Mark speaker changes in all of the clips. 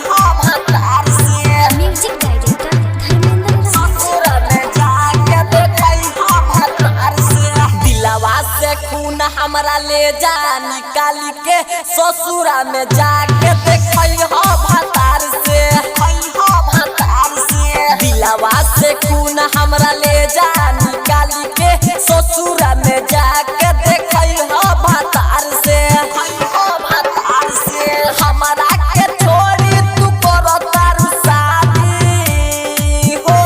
Speaker 1: हो भतार से
Speaker 2: म्यूजिक डायरेक्टर धर्मेंद्र
Speaker 1: ससुरा में जाके देखई हो भतार से दिलवा से खून हमरा ले जा निकाली के ससुरा में जाके देखई हो भतार से दिलवा से खून हमरा ले जा निकाली के ससुरा में जाके देखई हो भतार से हमरा के छोड़ी तू करतारू शादी हो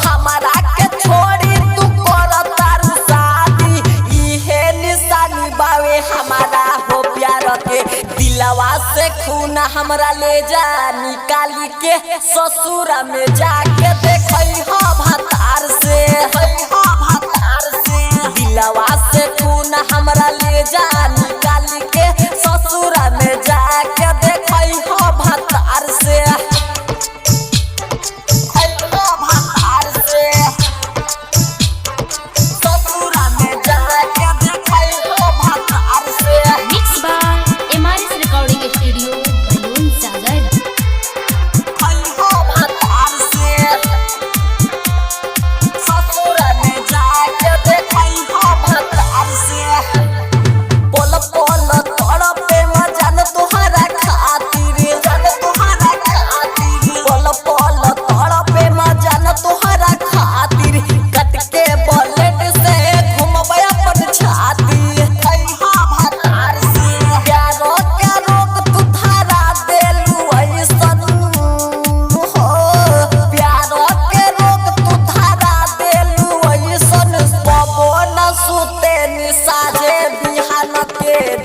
Speaker 1: हमरा के छोड़ी तू करतारू शादी इहे निशानी बावे हमारा हो प्यार के दिलवा से खून हमरा ले जा निकाली के ससुरा में जाके देखई हो भतार से दिलवा से खून हमरा ले जा निकाली के ससुरा में जाके देखई हो भतार से ससुरा में जाके देखई हो भतार से
Speaker 2: mix by MRS recording studio बलून सागर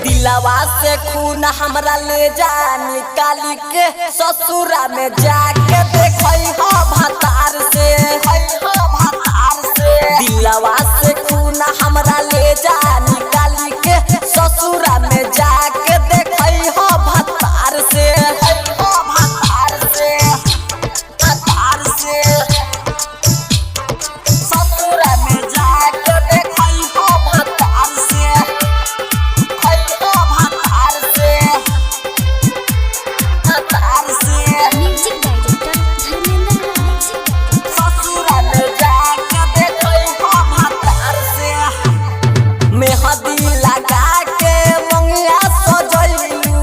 Speaker 2: दिलवा से खून हमरा ले जा निकाली के ससुरा में जाके देखई हो भतार से दिलवा से खून हमरा ले जा निकाली के ससुरा में जाके देखई हो भतार से ससुरा में जाके देखई हो भतार से म्यूजिक डायरेक्टर धर्मेंद्र
Speaker 1: ससुरा में जाके देखई हो भतार से मेहंदी लगा के मंगिया सजैलू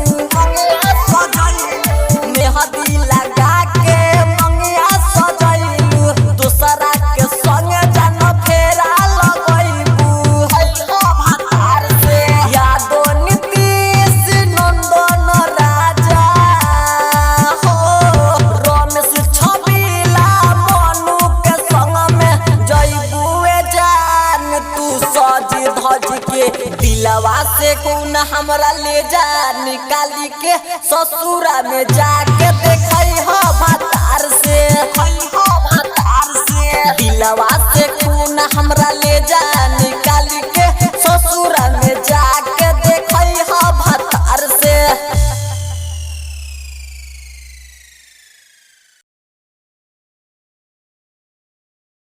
Speaker 1: मेहंदी लगा के मंगिया सजैलू दूसरा के संग जान फेरा लगैबू भतार से यादो नीतीश नंदन राजा हो रमेश छबिला मनु के संग में जइबुए जान तू सज धज के दिलवा से कौन हमरा ले जा निकाली के ससुरा में जाके देखई हो भतार